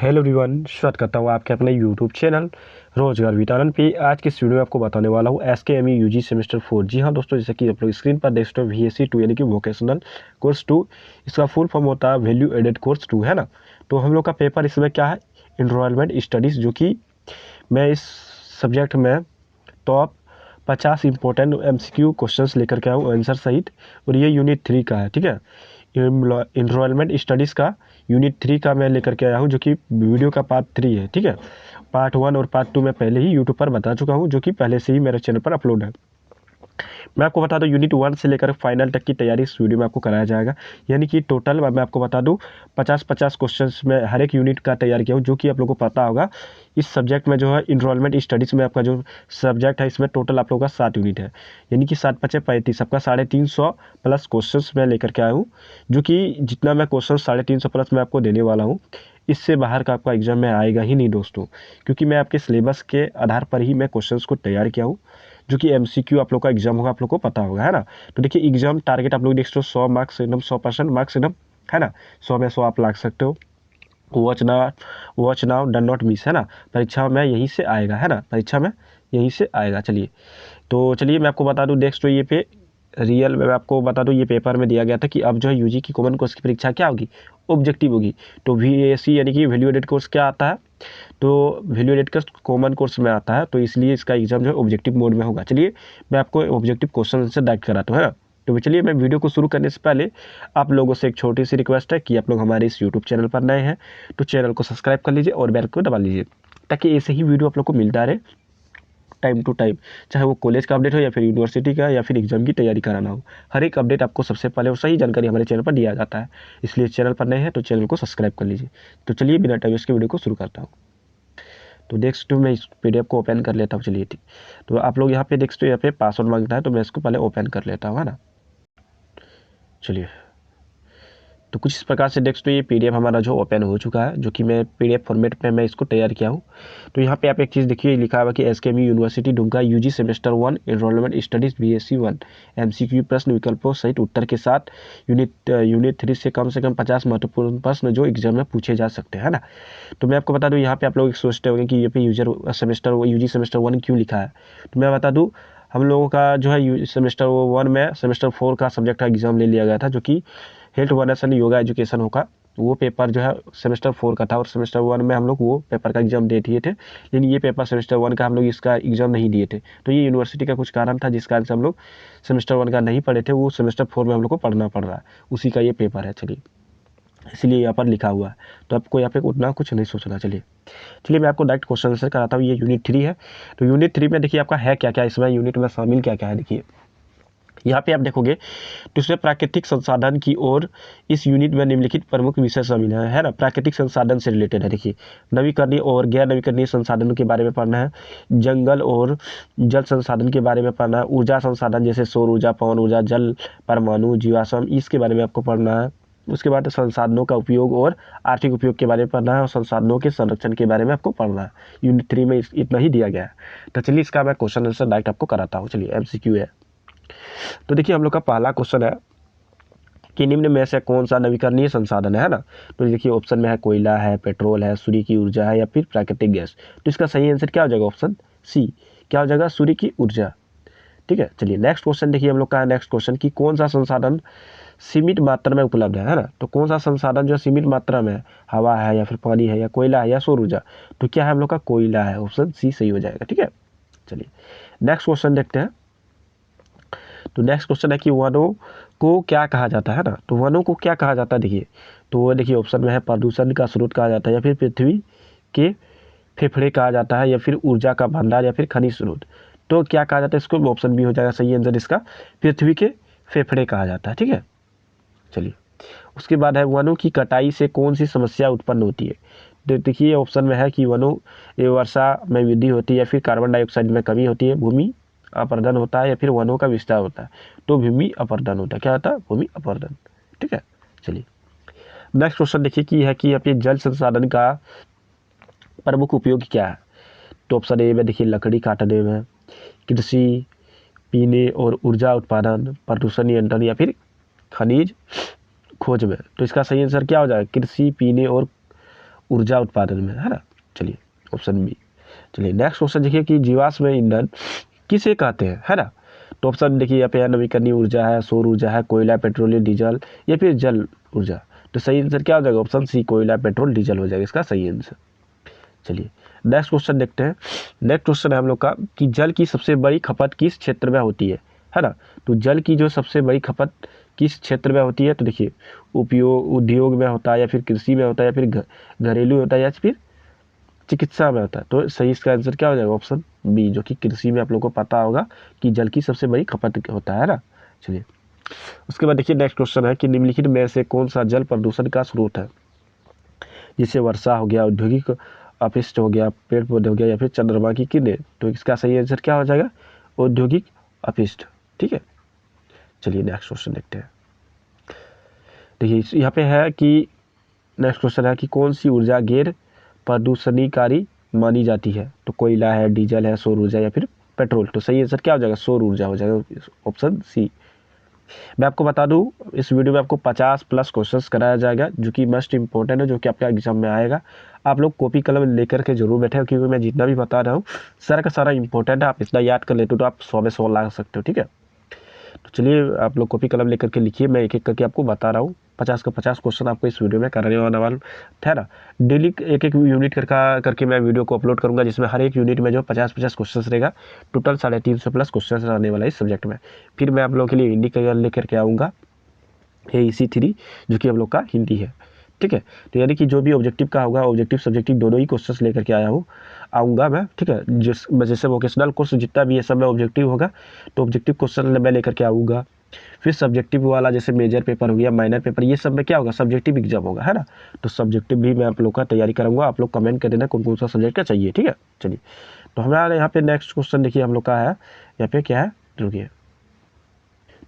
Hello everyone, स्वागत करता हूँ आपके अपने यूट्यूब चैनल रोजगार विटारन पे। आज की इस वीडियो में आपको बताने वाला हूँ SKME यूजी सेमेस्टर 4। जी हाँ दोस्तों, जैसे कि आप लोग स्क्रीन पर देख सकते हो VAC 2 यानी कि वोकेशनल कोर्स 2। इसका फुल फॉर्म होता है वैल्यू एडेड कोर्स 2, है ना। तो हम लोग का पेपर इसमें क्या है, इनरोलमेंट स्टडीज़, जो कि मैं इस सब्जेक्ट में टॉप 50 इंपॉर्टेंट MCQ क्वेश्चंस लेकर के आऊँ आंसर सहित। और ये यूनिट 3 का है, ठीक है। इनरोलमेंट स्टडीज़ का यूनिट 3 का मैं लेकर के आया हूँ, जो कि वीडियो का पार्ट 3 है, ठीक है। पार्ट 1 और पार्ट 2 मैं पहले ही यूट्यूब पर बता चुका हूँ, जो कि पहले से ही मेरे चैनल पर अपलोड है। मैं आपको बता दूं, यूनिट 1 से लेकर फाइनल तक की तैयारी इस वीडियो में आपको कराया जाएगा। यानी कि टोटल मैं आपको बता दूं 50-50 क्वेश्चंस में हर एक यूनिट का तैयार किया हूँ, जो कि आप लोगों को पता होगा। इस सब्जेक्ट में जो है इनरोलमेंट स्टडीज़ में आपका जो सब्जेक्ट है, इसमें टोटल आप लोगों का 7 यूनिट है। यानी कि 7×5=35, आपका 350 प्लस क्वेश्चन मैं लेकर के आया हूँ। जो कि जितना मैं क्वेश्चन 350 प्लस मैं आपको देने वाला हूँ, इससे बाहर का आपका एग्जाम में आएगा ही नहीं दोस्तों। क्योंकि मैं आपके सिलेबस के आधार पर ही मैं क्वेश्चंस को तैयार किया हूँ, जो कि MCQ आप लोग का एग्जाम होगा, आप लोग को पता होगा, है ना। तो देखिए, एग्जाम टारगेट आप लोग देख सकते हो 100 मार्क्स, एकदम 100% मार्क्स, एकदम, है ना। 100 में 100 आप ला सकते हो। Watch now done not miss, है ना। परीक्षा में यहीं से आएगा, है ना, परीक्षा में यहीं से आएगा। चलिए, तो चलिए मैं आपको बता दूं, नेक्स्ट तो ये पे रियल में मैं आपको बता दूं, ये पेपर में दिया गया था कि अब जो है यूजी की कॉमन कोर्स की परीक्षा क्या होगी, ऑब्जेक्टिव होगी। तो VAC यानी कि वैल्यू एडेड कोर्स क्या आता है, तो value added course common course में आता है, तो इसलिए इसका एग्जाम जो है ऑब्जेक्टिव मोड में होगा। चलिए मैं आपको ऑब्जेक्टिव क्वेश्चन से डायरेक्ट कराता हूँ, है ना। तो चलिए, मैं वीडियो को शुरू करने से पहले आप लोगों से एक छोटी सी रिक्वेस्ट है कि आप लोग हमारे इस यूट्यूब चैनल पर नए हैं तो चैनल को सब्सक्राइब कर लीजिए और बेल को दबा लीजिए, ताकि ऐसे ही वीडियो आप लोग को मिलता रहे टाइम टू टाइम। चाहे वो कॉलेज का अपडेट हो या फिर यूनिवर्सिटी का या फिर एग्जाम की तैयारी कराना हो, हर एक अपडेट आपको सबसे पहले और सही जानकारी हमारे चैनल पर दिया जाता है। इसलिए चैनल पर नए हैं तो चैनल को सब्सक्राइब कर लीजिए। तो चलिए बिना टाइम वेस्ट के वीडियो को शुरू करता हूँ। तो डेस्कटॉप में इस PDF को ओपन कर लेता हूँ। चलिए ठीक, तो आप लोग यहाँ पे डेस्कटॉप, यहाँ पे पासवर्ड मांगता है, तो मैं इसको पहले ओपन कर लेता हूँ, है ना। चलिए, तो कुछ इस प्रकार से डेस्कटॉप ये PDF हमारा जो ओपन हो चुका है, जो कि मैं PDF फॉर्मेट में मैं इसको तैयार किया हूँ। तो यहाँ पे आप एक चीज़ देखिए, लिखा हुआ कि SKME university Dumka UG semester 1 enrolment studies VAC 1 MCQ प्रश्न विकल्पों सहित उत्तर के साथ यूनिट 3 से कम 50 महत्वपूर्ण प्रश्न जो एग्जाम में पूछे जा सकते हैं, है ना। तो मैं आपको बता दूँ, यहाँ पे आप लोग सोचते होंगे कि ये पे यूजी सेमेस्टर 1 क्यों लिखा है। तो मैं बता दूँ, हम लोगों का जो है सेमेस्टर 1 में सेमेस्टर 4 का सब्जेक्ट का एग्जाम ले लिया गया था, जो कि हेल्थ वर्नेस एंड योगा एजुकेशन होगा। वो पेपर जो है सेमेस्टर 4 का था, और सेमेस्टर 1 में हम लोग वो पेपर का एग्जाम दे दिए थे, लेकिन ये पेपर सेमेस्टर 1 का हम लोग इसका एग्जाम नहीं दिए थे। तो ये यूनिवर्सिटी का कुछ कारण था, जिस कारण से हम लोग सेमेस्टर 1 का नहीं पढ़े थे, वो सेमेस्टर 4 में हम लोग को पढ़ना पड़ रहा है, उसी का ये पेपर है। चलिए, इसलिए यहाँ पर लिखा हुआ है, तो आपको यहाँ पे उतना कुछ नहीं सोचना। चलिए मैं आपको डायरेक्ट क्वेश्चन आंसर कराता हूँ। ये यूनिट 3 है। तो यूनिट 3 में देखिए आपका है क्या क्या, इसमें यूनिट में शामिल क्या क्या है। देखिए यहाँ पे आप देखोगे तो इसमें प्राकृतिक संसाधन की ओर इस यूनिट में निम्नलिखित प्रमुख विषय शामिल है ना। प्राकृतिक संसाधन से रिलेटेड है। देखिए, नवीकरणीय और गैर नवीकरणीय संसाधनों के बारे में पढ़ना है, जंगल और जल संसाधन के बारे में पढ़ना है, ऊर्जा संसाधन जैसे सौर ऊर्जा, पवन ऊर्जा, जल, परमाणु, जीवाश्म, इसके बारे में आपको पढ़ना है। उसके बाद संसाधनों का उपयोग और आर्थिक उपयोग के बारे में पढ़ना है, और संसाधनों के संरक्षण के बारे में आपको पढ़ना है। यूनिट 3 में इतना ही दिया गया है। तो चलिए इसका मैं क्वेश्चन आंसर डायरेक्ट आपको कराता हूँ। चलिए, MCQ है। तो देखिए, हम लोग का पहला क्वेश्चन है कि निम्न में से कौन सा नवीकरणीय संसाधन है ना। तो देखिए, ऑप्शन में है कोयला है, पेट्रोल है, सूर्य की ऊर्जा है, या फिर प्राकृतिक गैस। तो इसका सही आंसर क्या हो जाएगा, ऑप्शन C, क्या हो जाएगा, सूर्य की ऊर्जा। ठीक है। चलिए नेक्स्ट क्वेश्चन देखिए, हम लोग का नेक्स्ट क्वेश्चन कि कौन सा संसाधन सीमित मात्रा में उपलब्ध है ना। तो कौन सा संसाधन जो सीमित मात्रा में है, हवा है या फिर पानी है या कोयला है या सौर ऊर्जा। तो क्या है, हम लोग का कोयला है, ऑप्शन C सही हो जाएगा। ठीक है। चलिए नेक्स्ट क्वेश्चन देखते हैं। तो नेक्स्ट क्वेश्चन है कि वनों को क्या कहा जाता है ना। तो वनों को क्या कहा जाता है, देखिए, तो देखिए ऑप्शन में है प्रदूषण का स्रोत कहा जाता है, या फिर पृथ्वी के फेफड़े कहा जाता है, या फिर ऊर्जा का भंडार, या फिर खनिज स्रोत। तो क्या कहा जाता है, इसको ऑप्शन बी हो जाएगा सही आंसर इसका, पृथ्वी के फेफड़े कहा जाता है। ठीक है। चलिए, उसके बाद है वनों की कटाई से कौन सी समस्या उत्पन्न होती है। तो देखिए ऑप्शन में है कि वनों वर्षा में वृद्धि होती है, या फिर कार्बन डाइऑक्साइड में कमी होती है, भूमि अपरदन होता है, या फिर वनों का विस्तार होता है। तो भूमि अपरदन होता है, क्या होता है, भूमि अपरदन। ठीक है। चलिए नेक्स्ट क्वेश्चन देखिए कि है कि अपने जल संसाधन का प्रमुख उपयोग क्या है। तो ऑप्शन ए में देखिए लकड़ी काटने में, कृषि, पीने और ऊर्जा उत्पादन, प्रदूषण नियंत्रण, या फिर खनिज खोज में। तो इसका सही आंसर क्या हो जाएगा, कृषि, पीने और ऊर्जा उत्पादन में, है ना। चलिए ऑप्शन बी। चलिए नेक्स्ट क्वेश्चन देखिए कि जीवाश्म ईंधन किसे कहते हैं, है ना। तो ऑप्शन देखिए यहाँ पे है नवीकरणीय ऊर्जा है, सौर ऊर्जा है, कोयला, पेट्रोलियम, डीजल या फिर जल ऊर्जा। तो सही आंसर क्या हो जाएगा, ऑप्शन सी कोयला, पेट्रोल, डीजल हो जाएगा इसका सही आंसर। चलिए नेक्स्ट क्वेश्चन देखते हैं। नेक्स्ट क्वेश्चन है हम लोग का कि जल की सबसे बड़ी खपत किस क्षेत्र में होती है ना। तो जल की जो सबसे बड़ी खपत किस क्षेत्र में होती है, तो देखिए उपयोग उद्योग में होता है या फिर कृषि में होता है या फिर घरेलू होता है या फिर चिकित्सा में होता है। तो सही इसका आंसर क्या हो जाएगा, ऑप्शन बी, जो कि कृषि में आप लोगों को पता होगा कि जल की सबसे बड़ी खपत होता है ना। चलिए उसके बाद देखिए नेक्स्ट क्वेश्चन है कि निम्नलिखित में से कौन सा जल प्रदूषण का स्रोत है, जैसे वर्षा हो गया, औद्योगिक अपशिष्ट हो गया, पेड़ पौधे हो गया या फिर चंद्रमा की किरणें। तो इसका सही आंसर क्या हो जाएगा, औद्योगिक अपशिष्ट। ठीक है। चलिए नेक्स्ट क्वेश्चन देखते हैं। देखिए यहाँ पे है कि नेक्स्ट क्वेश्चन है कि कौन सी ऊर्जा गैर प्रदूषणकारी मानी जाती है। तो कोयला है, डीजल है, सौर ऊर्जा या फिर पेट्रोल। तो सही आंसर क्या हो जाएगा, सौर ऊर्जा हो जाएगा, ऑप्शन सी। मैं आपको बता दूं इस वीडियो में आपको 50+ क्वेश्चंस कराया जाएगा जो कि मस्ट इंपॉर्टेंट है, जो कि आपके एग्जाम में आएगा। आप लोग कॉपी कलम लेकर के जरूर बैठे हो, क्योंकि मैं जितना भी बता रहा हूँ सारा का सारा इंपॉर्टेंट है। आप इतना याद कर लेते हो तो आप 100 में 100 ला सकते हो। ठीक है। तो चलिए आप लोग कॉपी कलम लेकर के लिखिए, मैं एक एक करके आपको बता रहा हूँ। 50 का 50 क्वेश्चन आपको इस वीडियो में कराने वाला है ना। डेली एक एक यूनिट करके मैं वीडियो को अपलोड करूंगा, जिसमें हर एक यूनिट में जो 50-50 क्वेश्चन रहेगा। टोटल 350+ क्वेश्चन आने वाला है इस सब्जेक्ट में। फिर मैं आप लोगों के लिए हिंदी का लेकर के आऊँगा AEC3, जो कि हम लोग का हिंदी है। ठीक है। तो यानी कि जो भी ऑब्जेक्टिव का होगा, ऑब्जेक्टिव सब्जेक्टिव दोनों ही क्वेश्चंस लेकर के आऊँगा मैं। ठीक है। जैसे वोकेशनल कोर्स जितना भी ये सब में ऑब्जेक्टिव होगा, तो ऑब्जेक्टिव क्वेश्चन मैं लेकर के आऊँगा। फिर सब्जेक्टिव वाला जैसे मेजर पेपर हो गया, माइनर पेपर, ये सब में क्या होगा, सब्जेक्टिव एग्जाम होगा, है ना। तो सब्जेक्टिव भी मैं आप लोग का तैयारी कराऊंगा। आप लोग कमेंट कर देना कौन कौन सा सब्जेक्ट का चाहिए। ठीक है। चलिए तो हमारे यहाँ पे नेक्स्ट क्वेश्चन देखिए हम लोग का है, यहाँ पे क्या है, रुकिए।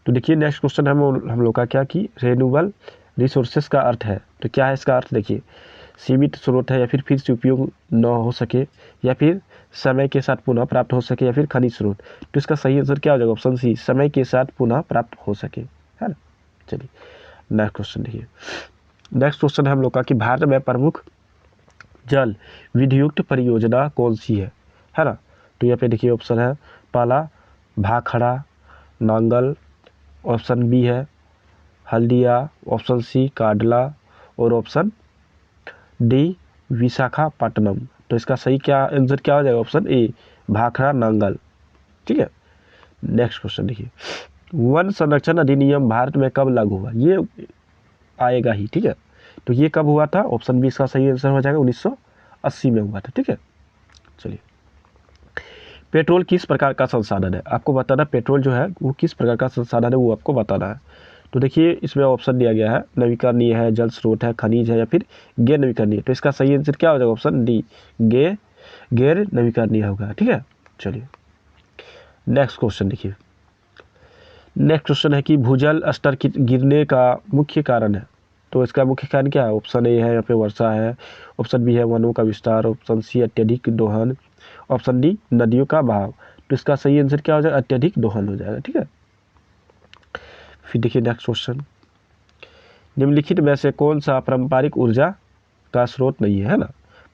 तो देखिए नेक्स्ट क्वेश्चन हम लोग का क्या कि रिन्यूएबल रिसोर्सेज का अर्थ है। तो क्या है इसका अर्थ, देखिए सीमित स्रोत है या फिर से उपयोग न हो सके या फिर समय के साथ पुनः प्राप्त हो सके या फिर खनिज स्रोत। तो इसका सही आंसर क्या हो जाएगा, ऑप्शन सी, समय के साथ पुनः प्राप्त हो सके, है ना। चलिए नेक्स्ट क्वेश्चन देखिए। नेक्स्ट क्वेश्चन है हम लोग का कि भारत में प्रमुख जल विद्युत परियोजना कौन सी है ना। तो यहाँ पे देखिए ऑप्शन है पहला भाखड़ा नांगल, ऑप्शन बी है हल्दिया, ऑप्शन सी काडला और ऑप्शन डी विशाखापट्टनम। तो इसका सही क्या आंसर क्या हो जाएगा, ऑप्शन ए भाखड़ा नांगल। ठीक है। नेक्स्ट क्वेश्चन देखिए, वन संरक्षण अधिनियम भारत में कब लागू हुआ, ये आएगा ही। ठीक है। तो ये कब हुआ था, ऑप्शन बी इसका सही आंसर हो जाएगा 1980 में हुआ था। ठीक है। चलिए पेट्रोल किस प्रकार का संसाधन है, आपको बताना पेट्रोल जो है वो किस प्रकार का संसाधन है, वो आपको बताना है। तो देखिए इसमें ऑप्शन दिया गया है नवीकरणीय है, जल स्रोत है, खनिज है या फिर गैर नवीकरणीय। तो इसका सही आंसर क्या हो जाएगा, ऑप्शन डी गैर नवीकरणीय होगा। ठीक है। चलिए नेक्स्ट क्वेश्चन देखिए। नेक्स्ट क्वेश्चन है कि भूजल स्तर गिरने का मुख्य कारण है। तो इसका मुख्य कारण क्या है, ऑप्शन ए है यहाँ पे वर्षा है, ऑप्शन बी है वनों का विस्तार, ऑप्शन सी अत्यधिक दोहन, ऑप्शन डी नदियों का बहाव। तो इसका सही आंसर क्या हो जाएगा, अत्यधिक दोहन हो जाएगा। ठीक है। फिर देखिए नेक्स्ट क्वेश्चन, निम्नलिखित में से कौन सा पारंपरिक ऊर्जा का स्रोत नहीं है ना।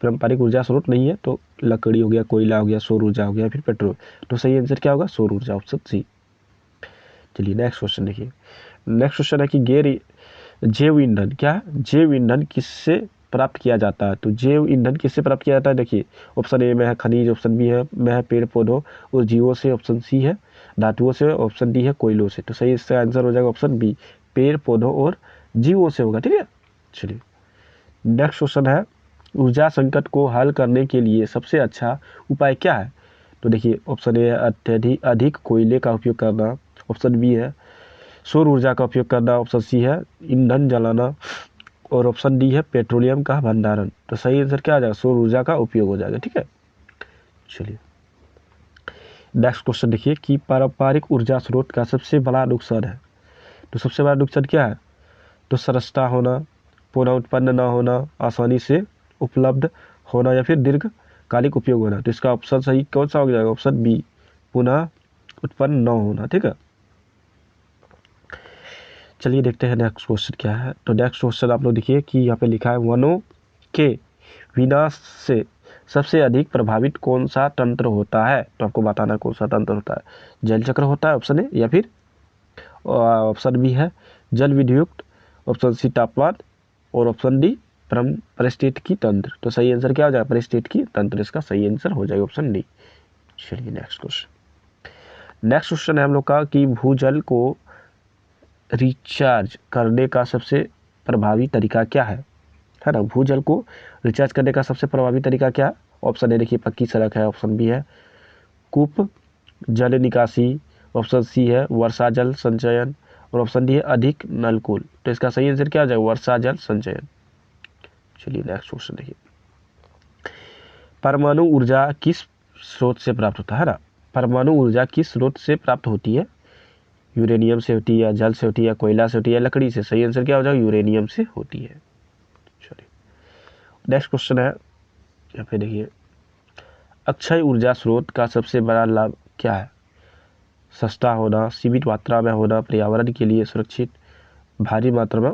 पारंपरिक ऊर्जा स्रोत नहीं है तो लकड़ी हो गया, कोयला हो गया, सौर ऊर्जा हो गया, फिर पेट्रोल। तो सही आंसर क्या होगा, सौर ऊर्जा, ऑप्शन सी। चलिए नेक्स्ट क्वेश्चन देखिए। नेक्स्ट क्वेश्चन है कि जैव ईंधन क्या है, जैव ईंधन किससे प्राप्त किया जाता है। तो जैव ईंधन किससे प्राप्त किया जाता है, देखिए ऑप्शन ए में है खनिज, ऑप्शन बी है पेड़ पौधों और जीवों से, ऑप्शन सी है धातुओं से, ऑप्शन डी है कोयलों से। तो सही इसका आंसर हो जाएगा ऑप्शन बी, पेड़ पौधों और जीवों से होगा। ठीक है। चलिए नेक्स्ट क्वेश्चन है, ऊर्जा संकट को हल करने के लिए सबसे अच्छा उपाय क्या है। तो देखिए ऑप्शन ए है अधिक कोयले का उपयोग करना, ऑप्शन बी है सौर ऊर्जा का उपयोग करना, ऑप्शन सी है ईंधन जलाना और ऑप्शन डी है पेट्रोलियम का भंडारण। तो सही आंसर क्या आ जाएगा, सौर ऊर्जा का उपयोग हो जाएगा। ठीक है। चलिए नेक्स्ट क्वेश्चन देखिए कि पारंपरिक ऊर्जा स्रोत का सबसे बड़ा नुकसान है। तो सबसे बड़ा नुकसान क्या है, तो सस्ता होना, पुनः उत्पन्न न होना, आसानी से उपलब्ध होना या फिर दीर्घकालिक उपयोग होना। तो इसका ऑप्शन सही कौन सा हो जाएगा, ऑप्शन बी पुनः उत्पन्न न होना। ठीक है। चलिए देखते हैं नेक्स्ट क्वेश्चन क्या है। तो नेक्स्ट क्वेश्चन आप लोग देखिए कि यहाँ पे लिखा है वनों के विनाश से सबसे अधिक प्रभावित कौन सा तंत्र होता है? तो आपको बताना कौन सा तंत्र होता है। जल चक्र होता है ऑप्शन ए, या फिर ऑप्शन बी है जल विद्युत, ऑप्शन सी तापमान, और ऑप्शन डी परिस्थितिकी तंत्र। तो सही आंसर क्या हो जाएगा? परिस्थितिकी तंत्र इसका सही आंसर हो जाएगा, ऑप्शन डी। चलिए नेक्स्ट क्वेश्चन है हम लोग का कि भूजल को रिचार्ज करने का सबसे प्रभावी तरीका क्या है ना? भूजल को रिचार्ज करने का सबसे प्रभावी तरीका क्या है? ऑप्शन ए देखिए पक्की सड़क है, ऑप्शन बी है कूप जल निकासी, ऑप्शन सी है वर्षा जल संचयन, और ऑप्शन डी है अधिक नलकूल। तो इसका सही आंसर क्या हो जाएगा? वर्षा जल संचयन। चलिए नेक्स्ट क्वेश्चन देखिए, परमाणु ऊर्जा किस स्रोत से प्राप्त होता है ना? परमाणु ऊर्जा किस स्रोत से प्राप्त होती है? यूरेनियम से होती है, जल से होती है, कोयला से होती है, लकड़ी से? सही आंसर क्या हो जाएगा? यूरेनियम से होती है। चलिए नेक्स्ट क्वेश्चन है यहाँ पे देखिए, अक्षय ऊर्जा स्रोत का सबसे बड़ा लाभ क्या है? सस्ता होना, सीमित मात्रा में होना, पर्यावरण के लिए सुरक्षित, भारी मात्रा में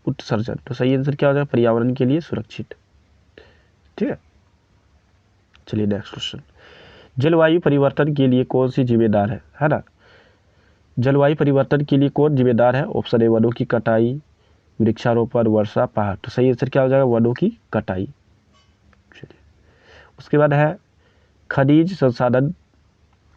उत्सर्जन। तो सही आंसर क्या हो जाएगा? पर्यावरण के लिए सुरक्षित। ठीक है, चलिए नेक्स्ट क्वेश्चन, जलवायु परिवर्तन के लिए कौन सी जिम्मेदार है ना? जलवायु परिवर्तन के लिए कौन जिम्मेदार है? ऑप्शन ए वनों की कटाई, वृक्षारोपण, वर्षा, पहाड़। तो सही आंसर क्या हो जाएगा? वनों की कटाई। चलिए उसके बाद है खनिज संसाधन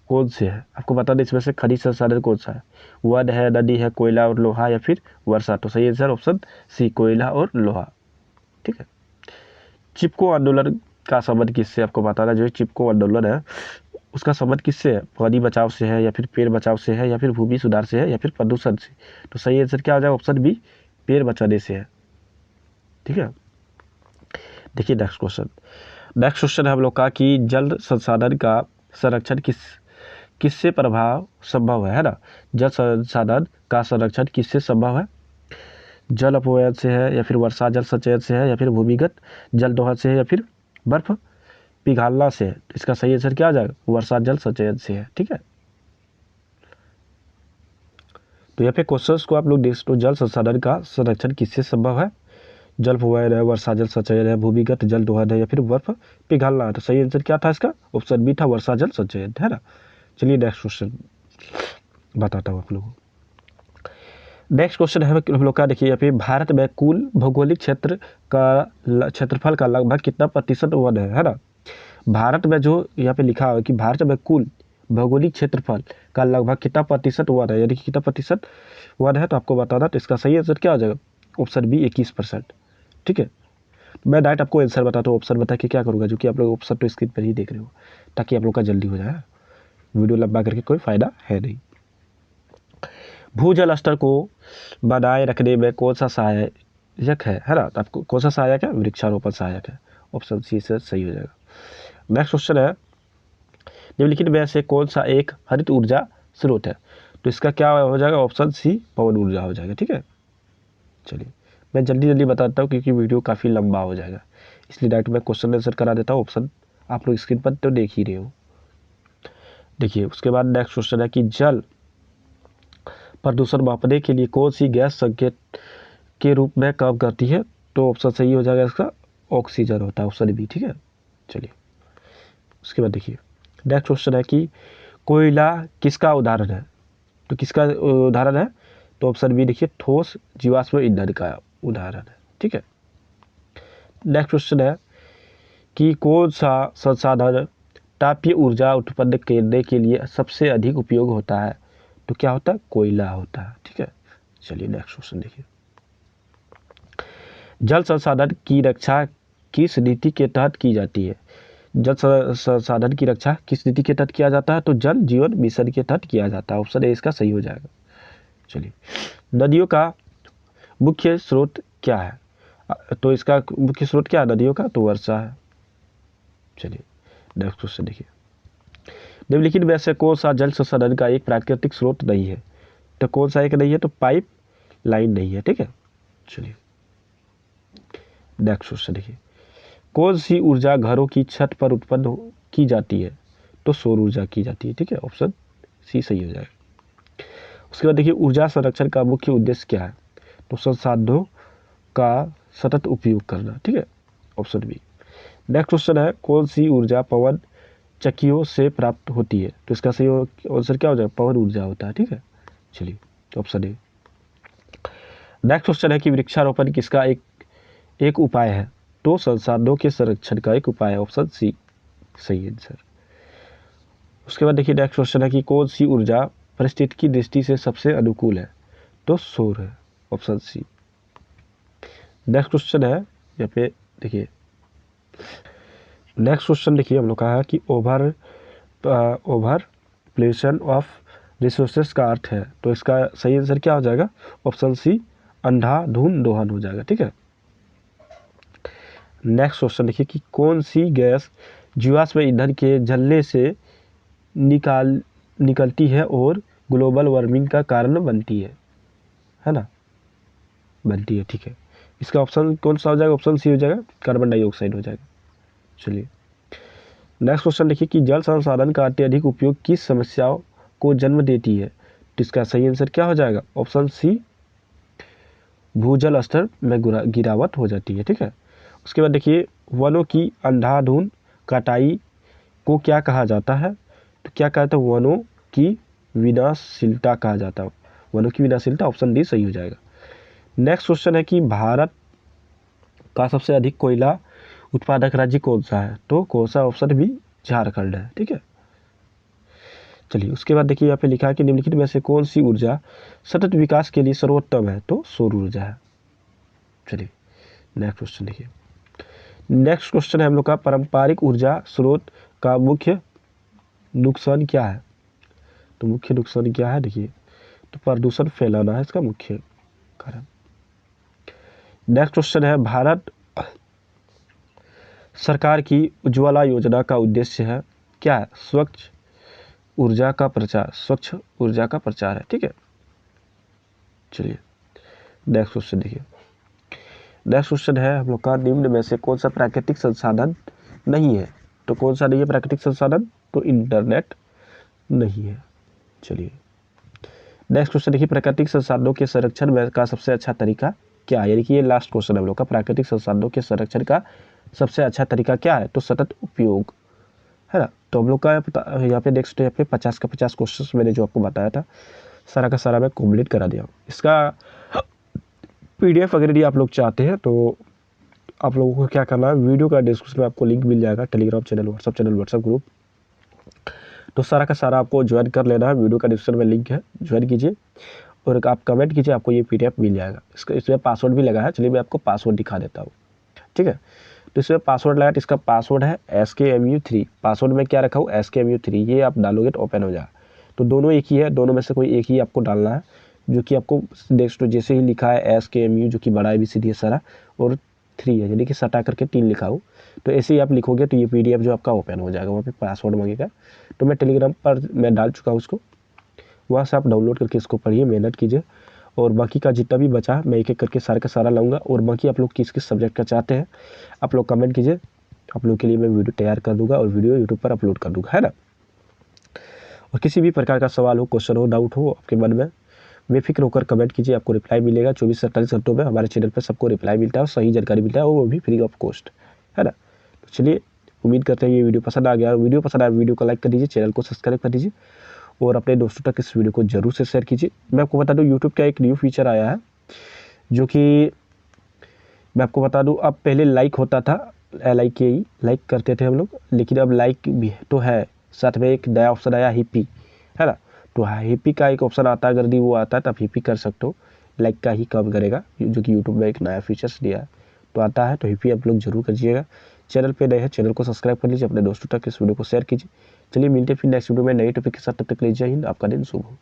कौन से है? आपको बता दें इसमें से खनिज संसाधन कौन सा है? वन है, नदी है, कोयला और लोहा, या फिर वर्षा। तो सही आंसर ऑप्शन सी कोयला और लोहा। ठीक है, चिपको आंदोलन का संबंध किससे? आपको बताना जो चिपको आंदोलन है उसका संबंध किससे है? पानी बचाव से है, या फिर पेड़ बचाव से है, या फिर भूमि सुधार से है, या फिर प्रदूषण से? तो सही आंसर क्या हो जाएगा? ऑप्शन बी पेड़ बचाने से है। ठीक है, देखिए नेक्स्ट क्वेश्चन है हम लोग का कि जल संसाधन का संरक्षण किससे प्रभाव संभव है ना? जल संसाधन का संरक्षण किससे संभव है? जल अपव्यय से है, या फिर वर्षा जल संचयन से है, या फिर भूमिगत जल दोहन से है, या फिर बर्फ पिघालना से है? तो इसका सही आंसर क्या आ जाएगा? वर्षा जल संचयन से है। ठीक है, तो यहाँ पे क्वेश्चंस को आप लोग देख सकते हो, जल संसाधन का संरक्षण किससे संभव है? जल अपव्यय है, वर्षा जल संचयन है, भूमिगत जल दोहन है, या फिर बर्फ पिघालना है? तो सही आंसर क्या था इसका? ऑप्शन बी था वर्षा जल संचयन, है ना। चलिए नेक्स्ट क्वेश्चन बताता हूँ आप लोगों को। नेक्स्ट क्वेश्चन है हम लोग का, देखिए यहाँ पे भारत में कुल भौगोलिक क्षेत्रफल का लगभग कितना प्रतिशत वन है ना? भारत में जो यहाँ पे लिखा है कि भारत में कुल भौगोलिक क्षेत्रफल का लगभग कितना प्रतिशत वन है, यानी कि कितना प्रतिशत वन है, तो आपको बताना। तो इसका सही आंसर क्या हो जाएगा? Option B 21%। ठीक है, मैं डायरेक्ट आपको आंसर बताता हूँ, ऑप्शन बता के क्या करूँगा, जो कि आप लोग ऑप्शन तो स्क्रीन पर ही देख रहे हो, ताकि आप लोग का जल्दी हो जाए, वीडियो लंबा करके कोई फ़ायदा है नहीं। भूजल स्तर को बनाए रखने में कौन सा सहायक है ना? तो आपको कौन सा सहायक है? वृक्षारोपण सहायक है, ऑप्शन सी से सही हो जाएगा। नेक्स्ट क्वेश्चन है, निम्नलिखित में से कौन सा एक हरित ऊर्जा स्रोत है? तो इसका क्या हो जाएगा? ऑप्शन सी पवन ऊर्जा हो जाएगा। ठीक है, चलिए मैं जल्दी बताता हूँ क्योंकि वीडियो काफ़ी लंबा हो जाएगा, इसलिए डायरेक्ट मैं क्वेश्चन आंसर करा देता हूँ। ऑप्शन आप लोग स्क्रीन पर तो देख ही रहे हो। देखिए उसके बाद नेक्स्ट क्वेश्चन है कि जल प्रदूषण मापने के लिए कौन सी गैस संकेत के रूप में काम करती है? तो ऑप्शन सही हो जाएगा इसका ऑक्सीजन होता है, ऑप्शन बी। ठीक है, चलिए उसके बाद देखिए नेक्स्ट क्वेश्चन है कि कोयला किसका उदाहरण है? तो किसका उदाहरण है? तो ऑप्शन बी देखिए ठोस जीवाश्म ईंधन का उदाहरण है। ठीक है, नेक्स्ट क्वेश्चन है कि कौन सा संसाधन तापीय ऊर्जा उत्पन्न करने के लिए सबसे अधिक उपयोग होता है? तो क्या होता है? कोयला होता है। ठीक है, चलिए नेक्स्ट क्वेश्चन देखिए, जल संसाधन की रक्षा किस नीति के तहत की जाती है? जल संसाधन की रक्षा किस नीति के तहत किया जाता है? तो जल जीवन मिशन के तहत किया जाता है, ऑप्शन ए इसका सही हो जाएगा। चलिए नदियों का मुख्य स्रोत क्या है? तो इसका मुख्य स्रोत क्या है नदियों का? तो वर्षा है। चलिए नेक्स्ट क्वेश्चन देखिए, निम्नलिखित में से कौन सा जल संसाधन का एक प्राकृतिक स्रोत नहीं है? तो कौन सा एक नहीं है? तो पाइप लाइन नहीं है। ठीक है, चलिए नेक्स्ट क्वेश्चन देखिए, कौन सी ऊर्जा घरों की छत पर उत्पन्न की जाती है? तो सौर ऊर्जा की जाती है। ठीक है, ऑप्शन सी सही हो जाएगा। उसके बाद देखिए ऊर्जा संरक्षण का मुख्य उद्देश्य क्या है? तो संसाधनों का सतत उपयोग करना। ठीक है, ऑप्शन बी। नेक्स्ट क्वेश्चन है कौन सी ऊर्जा पवन चक्कियों से प्राप्त होती है? तो इसका सही आंसर क्या हो जाएगा? पवन ऊर्जा होता है। ठीक है, चलिए ऑप्शन ए। नेक्स्ट क्वेश्चन है कि वृक्षारोपण किसका एक उपाय है? तो संसाधनों के संरक्षण का एक उपाय है। ऑप्शन सी सही आंसर। उसके बाद देखिए नेक्स्ट क्वेश्चन है कि कौन सी ऊर्जा परिस्थिति की दृष्टि से सबसे अनुकूल है? तो सौर है। Option C. नेक्स्ट क्वेश्चन है यहाँ पे देखिए, नेक्स्ट क्वेश्चन देखिए हम लोग कहा है कि ओवर प्लेशन ऑफ रिसोर्सेस का अर्थ है। तो इसका सही आंसर क्या हो जाएगा? ऑप्शन सी अंधाधुंध दोहन हो जाएगा। ठीक है। नेक्स्ट क्वेश्चन देखिए कि कौन सी गैस जीवाश्म ईंधन के जलने से निकलती है और ग्लोबल वार्मिंग का कारण बनती है ना? बनती है। ठीक है, इसका ऑप्शन कौन सा हो जाएगा? ऑप्शन सी हो जाएगा, कार्बन डाइऑक्साइड हो जाएगा। चलिए नेक्स्ट क्वेश्चन देखिए कि जल संसाधन का अत्यधिक उपयोग किस समस्याओं को जन्म देती है? तो इसका सही आंसर क्या हो जाएगा? ऑप्शन सी भूजल स्तर में गिरावट हो जाती है। ठीक है। उसके बाद देखिए वनों की अंधाधुंध कटाई को क्या कहा जाता है? तो क्या कहते हैं? वनों की विनाशशीलता कहा जाता है। वनों की विनाशशीलता, ऑप्शन डी सही हो जाएगा। नेक्स्ट क्वेश्चन है कि भारत का सबसे अधिक कोयला उत्पादक राज्य कौन सा है? तो कौन सा? ऑप्शन बी झारखंड है। ठीक है। चलिए उसके बाद देखिए यहाँ पे लिखा है कि निम्नलिखित में से कौन सी ऊर्जा सतत विकास के लिए सर्वोत्तम है? तो सौर ऊर्जा है। चलिए नेक्स्ट क्वेश्चन देखिए, नेक्स्ट क्वेश्चन है हम लोग का पारंपरिक ऊर्जा स्रोत का मुख्य नुकसान क्या है? तो मुख्य नुकसान क्या है? देखिए तो प्रदूषण फैलाना है इसका मुख्य कारण। नेक्स्ट क्वेश्चन है भारत सरकार की उज्ज्वला योजना का उद्देश्य है क्या है? स्वच्छ ऊर्जा का प्रचार, स्वच्छ ऊर्जा का प्रचार है। ठीक है। चलिए नेक्स्ट क्वेश्चन देखिए, नेक्स्ट क्वेश्चन है हम लोग का निम्न में से कौन सा प्राकृतिक संसाधन नहीं है? तो कौन सा नहीं है प्राकृतिक संसाधन? तो इंटरनेट नहीं है। चलिए नेक्स्ट क्वेश्चन देखिए, प्राकृतिक संसाधनों के संरक्षण में का सबसे अच्छा तरीका क्या है? यानी कि ये लास्ट क्वेश्चन है हम लोग का, प्राकृतिक संसाधनों के संरक्षण का सबसे अच्छा तरीका क्या है? तो सतत उपयोग है ना। तो हम लोग का यहाँ पे नेक्स्ट यहाँ पे 50 का 50 क्वेश्चन मैंने जो आपको बताया था सारा का सारा मैं कंप्लीट करा दिया। इसका PDF अगर यदि आप लोग चाहते हैं तो आप लोगों को क्या करना है, वीडियो का डिस्क्रिप्शन में आपको लिंक मिल जाएगा, टेलीग्राम चैनल, व्हाट्सअप ग्रुप। तो सारा का सारा आपको ज्वाइन कर लेना है, वीडियो का डिस्क्रिप्शन में लिंक है, ज्वाइन कीजिए और आप कमेंट कीजिए, आपको ये PDF मिल जाएगा। इसमें पासवर्ड भी लगा है, चलिए मैं आपको पासवर्ड दिखा देता हूँ। ठीक है। तो इसमें पासवर्ड लगा, इसका पासवर्ड है SKMU3। पासवर्ड में क्या रखा हूँ? SKMU3। ये आप डालोगे तो ओपन हो जाए। तो दोनों एक ही है, दोनों में से कोई एक ही आपको डालना है, जो कि आपको डेस्कटॉप जैसे ही लिखा है SKMU, जो कि बड़ा ABCD है सारा, और 3 है, यानी कि सटा करके 3 लिखा हो। तो ऐसे ही आप लिखोगे तो ये PDF जो आपका ओपन हो जाएगा। वहाँ पे पासवर्ड मांगेगा, तो मैं टेलीग्राम पर मैं डाल चुका हूँ उसको, वहाँ से आप डाउनलोड करके इसको पढ़िए, मेहनत कीजिए। और बाकी का जितना भी बचा मैं एक एक करके सारा का सारा लाऊंगा। और बाकी आप लोग किस किस सब्जेक्ट का चाहते हैं आप लोग कमेंट कीजिए, आप लोग के लिए मैं वीडियो तैयार कर दूंगा और वीडियो यूट्यूब पर अपलोड कर दूंगा, है ना। और किसी भी प्रकार का सवाल हो, क्वेश्चन हो, डाउट हो आपके मन में, बेफिक्र होकर कमेंट कीजिए, आपको रिप्लाई मिलेगा। 24 से 48 घंटों में हमारे चैनल पर सबको रिप्लाई मिलता है और सही जानकारी मिलता है, वो भी फ्री ऑफ कॉस्ट, है ना। तो चलिए उम्मीद करते हैं ये वीडियो पसंद आ गया। वीडियो पसंद आया वीडियो को लाइक कर दीजिए, चैनल को सब्सक्राइब कर दीजिए और अपने दोस्तों तक इस वीडियो को जरूर से शेयर कीजिए। मैं आपको बता दूं यूट्यूब का एक न्यू फीचर आया है, जो कि मैं आपको बता दूं, अब पहले लाइक होता था, LIKE लाइक करते थे हम लोग, लेकिन अब लाइक भी तो है, साथ में एक नया ऑप्शन आया हिप्पी, है ना। तो हिप्पी का एक ऑप्शन आता है, अगर यदि वो आता है तो आप हिप्पी कर सकते हो, लाइक का ही कम करेगा, जो कि यूट्यूब में एक नया फीचर्स दिया है। तो आता है तो हिप्पी आप लोग जरूर करिएगा। चैनल पे नए हैं, चैनल को सब्सक्राइब कर लीजिए, अपने दोस्तों तक इस वीडियो को शेयर कीजिए। चलिए मिलते हैं फिर नेक्स्ट वीडियो में नई टॉपिक के साथ, तब तक के लिए जय हिंद, आपका दिन शुभ हो।